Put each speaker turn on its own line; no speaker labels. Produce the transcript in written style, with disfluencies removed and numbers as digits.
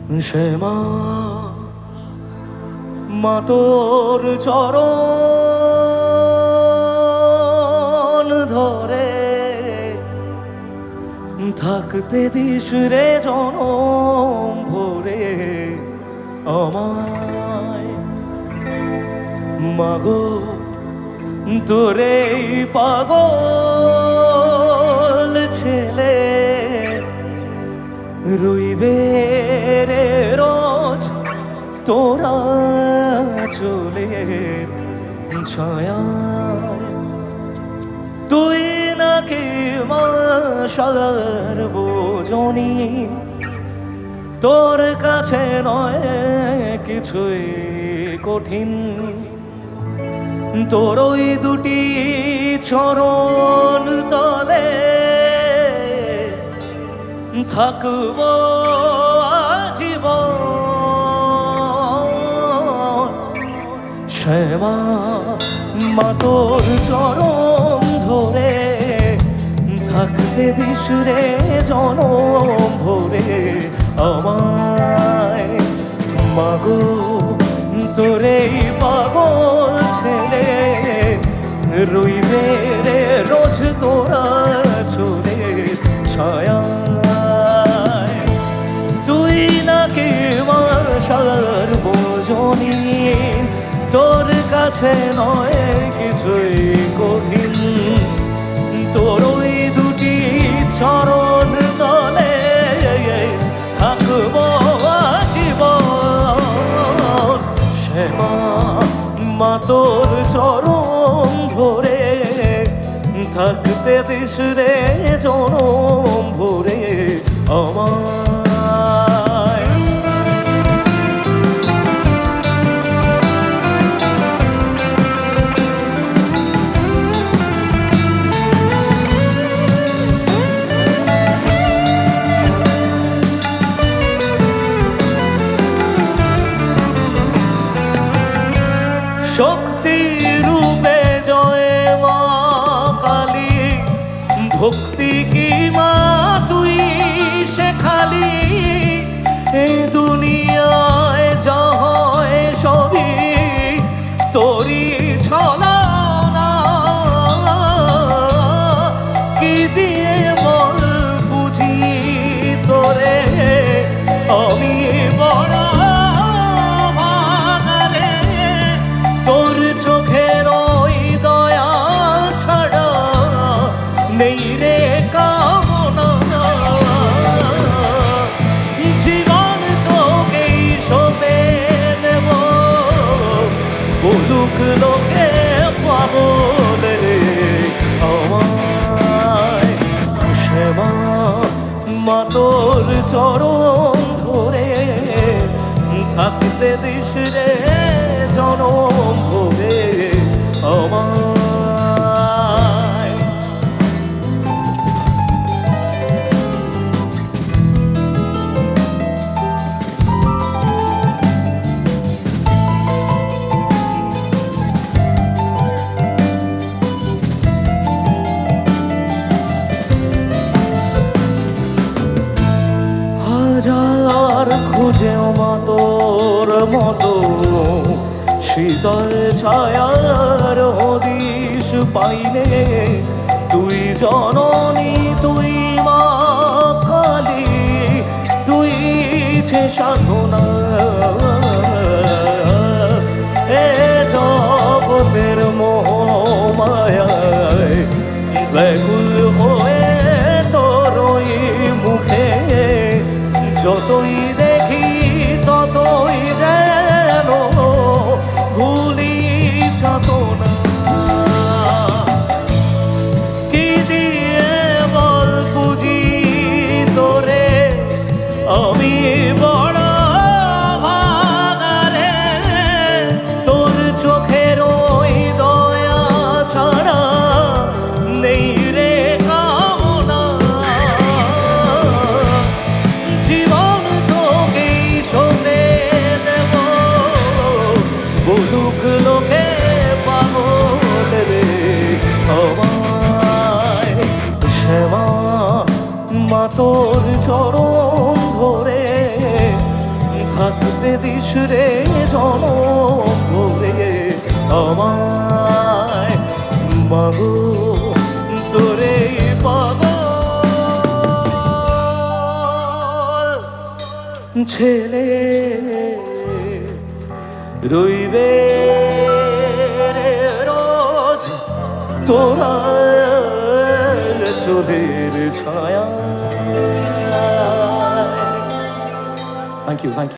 শ্যামা মা তোর চরণ ধরে থাকতে দিস রে জনম ভরে আমায়। মাগো তোরে পাগল ছেলে রইবে রে রোজ তোরা চলে ছায়া। তুই নাকি মাশার বোঝনি তোর কাছে নয় কিছুই কঠিন। তোর ওই দুটি চরণ তলে থাকব আজীবন। শ্যামা মা তোর চরণ ধরে থাকতে দিস রে জনম ভরে আমায়। মাগো তোরে পাগল ছেলে রইবে রে রোজ তোরা চলে ছায়া। তুই নাকি মাশার বোঝনি তোর কাছে নয় কিছুই কঠিন। তোর ওই দুটি চরণ তলে থাকব আজীবন। শ্যামা মা তোর চরণ ধরে থাকতে দিস রে জনম ভরে আমায়। শক্তি রূপে জয় মা কালী ভক্তি কি মা তুই শেখালি। এই দুনিয়ায় যা হয় সবই তোরই ছলনা। কি দিয়ে বল বুঝি তোরে আমি বড় চোখের ওই দয়া ছাড়া নেই রে কামনা। জীবন তোকেই সঁপে দেব বলুক লোকে পাগল রে আমায়। শ্যামা মা তোর চরণ ধরে থাকতে দিস রে জনম ভরে আমায়। হাজার খুঁজেও মা তোর মতো শীতল ছায়ার হদিশ পাইলে। তুই জননী তুই মা কালী তুই যে সাধনা। এ জগতের মোহ মায়ায় ব্যাকুল হয়ে তোর ওই মুখে যতই দেখি ততই যেন ভুলি যত না। কি দিয়ে বল বুঝি তোরে আমি বড় ভাগারে। তোর চোখের ওই দয়া ছাড়া নেই রে কামনা। জীবন তোকেই সঁপে দেব বলুক লোকে পাগল রে আমায়। শ্যামা মা তোর চরণ ধরে থাকতে দিস রে জনম ভরে আমায় মাগো তোরে পাগল ছেলে রইবে রে রোজ তোরা চোখের ছায়া। Thank you.